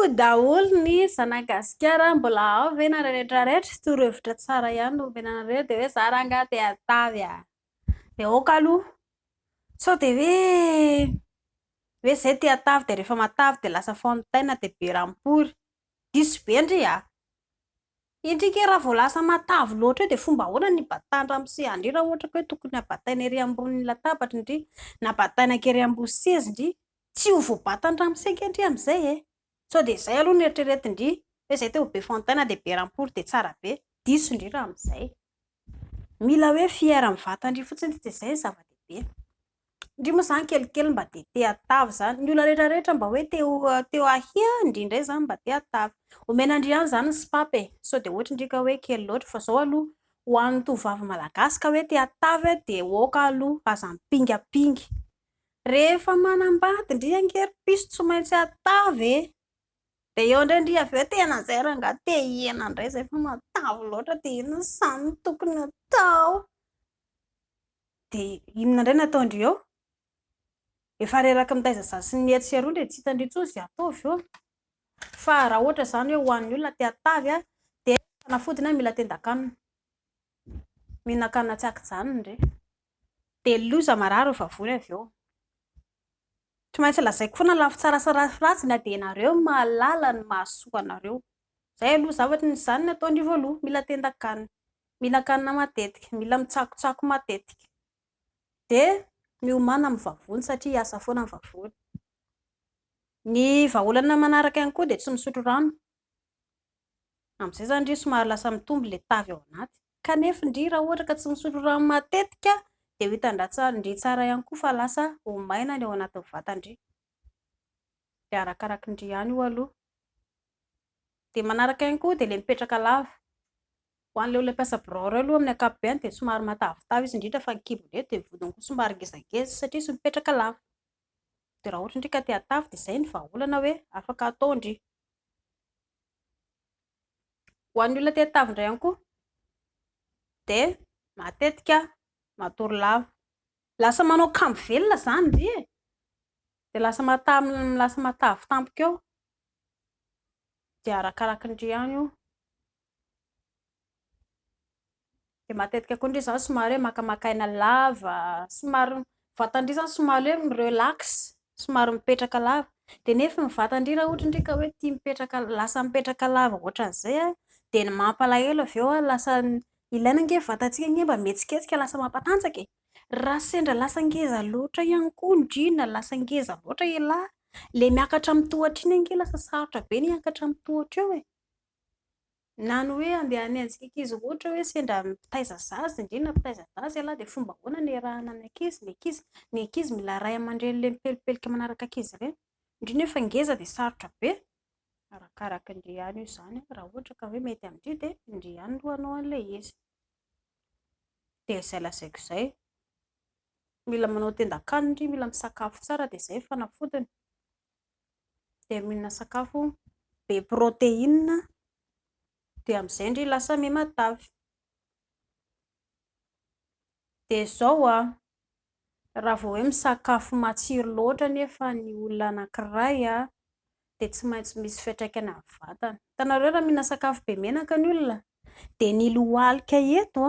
daholo ny zanagasikara mbola ao ve na rehetrarehetra torohevitra tsara ihany no omenanareo dia hoe za rangahy te hatavy dia aoka aloha sao dia hoe zay te hatavy dia rehefa matavy dia lasa faontaina dia be rampory diso be ndry indrika raha vao lasa matavy loatra dia fomba ahoana ny batana amin'ny andry raha ohatra ka hoe tokony habataina ery ambony latabatra indry na bataina kely ambony seza indry tsy ho voabatana amin'ny ndry amin'izay sao dia izay aloha ny eritreretindry hoe izay teo be faontaina dia be rampory dia tsara be diso indry raha amin'izay mila hoe fiera amin'ny vatandry fotsiny dia izay zava-dehibe indry moa izany kelikely mba dia te hatavy izany ny olona rehetrarehetra mba hoe teo ahia indrindray izany mba te hatavy omenandry ihany izany ny sipapy sao dia ohatra indrika hoe kely loatra fa izao aloha ho an'ny tovovavy malagasy ka hoe te hatavy dia aoka aloha aza mipingapingy rehefa manambady indry ankerim-piso tsy maintsy hatavy dia eo indray indry avy eo tena izay rangahy te hiena indray izay fa matavy loatra dia inona izany no tokony atao dia inona indray no ataondry eo efa reraka mitaiza zaza sy ny etsy sy aroa dia tsy hitandry intsony izay ataovy eo fa raha ohatra izany hoe ho an'ny olona te hatavy dia fanafodina mila tendan-kanina mihinan-kanina tsy ankijanona indray dia loza marary ho vavony avy eo tsy maintsy lazaiko foana lafy tsara sy ratsy na dia ianareo mahalala ny mahasoa anareo izay aloha zavatra ny izany ny ataondry voaloha mila tendan-kanina mihinan-kanina matetika mila mitsakotsako matetika dia miomana amin'ny vavony satria hiasa foana ny vavony ny vahaolana manaraka ihany koa dia tsy misotro rano amin'izay izany indry somary lasa mitombo ilay tavy ao anaty kanefa indry raha ohatra ka tsy misotro rano matetika dia ho hitan-dry tsara ihany koa fa lasa ho maina ny ao anatin'ny vatandry dia arakaraka indry ihany io aloha dia manaraka ihany koa dia ilay mipetraka lava ho an'ilay olona mpiasa birao ireo aloha amin'ny ankapobeny dia somary matavitavy izy indrindra fa ny kibo indray dia ny vodiny koa somary ngezangeza satria sy mipetraka lava dia raha ohatra indry ka te hatavy dia izay ny vahaolana hoe afaka ataondry ho an'ny olona te hatavy indray ihany koa dia matetika matory lava lasa manao kamo velona izany indry dia lasa matavy tampoka eo dia arakaraka indry ihany io dia matetika koa indry izany somary hoe makamaka aina lava somary vatandry izany somary hoe mirelax somary mipetraka lava dia nefa ny vatandry raha ohatra indry ka hoe tia lasa mipetraka lava ohatran'izay dia mampalahelo avy eo lasa ilaina ange vatantsika ange mba mihetsiketsika lasa mampatanjaka raha sendra lasa ngeza loatra ihany koa indrina lasa ngeza loatra ialahy ilay miakatra amin'ny tohatra iny ange lasa sarotra be ny miakatra amin'ny tohatra eo na ny hoe andeha hanenjika ankizy ohatra hoe sendra mitaiza zaza indrina mitaiza zaza ialahy dia fomba ahoana ny iarahana ny ankizy mila ray aman-dreny ilay mipelipelika manaraka ankizy ireny indrindra efa ngeza dia sarotra be arakaraka indry ihany io izany raha ohatra ka hoe mety amin'indry dia indry ihany lohanao an'ilay izy dia izay lazaiko izay mila manao tendan-kanina indry mila misakafo tsara dia izay fanafodiny dia mihinana sakafo be protéine dia amin'izay indry lasa miha matavy dia izao raha vao hoe misakafo matsiro loatra nefa ny olona anankiray dia tsy maintsy misy fiantraikany amin'ny vatana hitanareo raha mihinana sakafo be menaka ny olona dia ny lohalika eto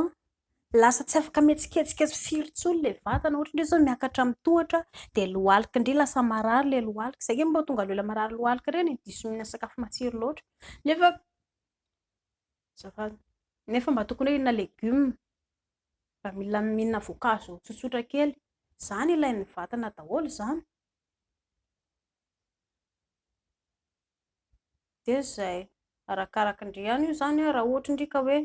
lasa tsy afaka mihetsiketsika firy intsony ilay vatana ohatra indray izao miakatra amin'ny tohatra dia lohalika indray lasa marary ilay lohalika izay mba tonga ilay olona marary lohalika ireny diso mihinana sakafo matsiro loatra nefa mba tokony hoe hihinana legioma mba mila mihinana voankazo tsotsotra kely izany ilain'ny vatana daholo izany dia izay arakaraka indry ihany io izany raha ohatra indry ka hoe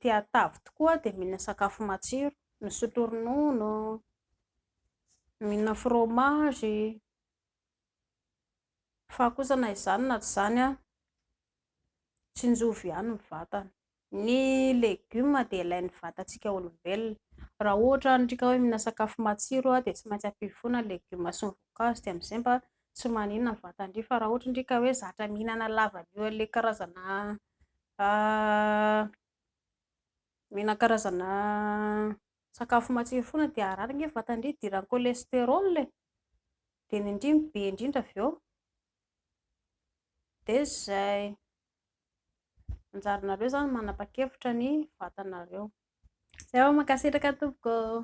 te hatavy tokoa dia mihinana sakafo matsiro misotro ronono mihinana fromage fa kosa na izany na tsy izany tsinjovy ihany ny vatana ny legioma dia ilain'ny vatantsika olombelona raha ohatra ndrika hoe mihinana sakafo matsiro dia tsy maintsy ampivoana ny legioma sy ny voankazo dia amin'izay mba tsy maninona ny vatandry fa raha ohatra indrika hoe zatra mihinana lavaka ilay karazana mihinana karazana sakafo matsiro foana dia harary ange vatandry idiran'ny cholesterol dia ny indrimy be indrindra avy eo dia zay anjarinareo zany manapa-kevitra ny vatanareo zay ao mankasitraka tompoko.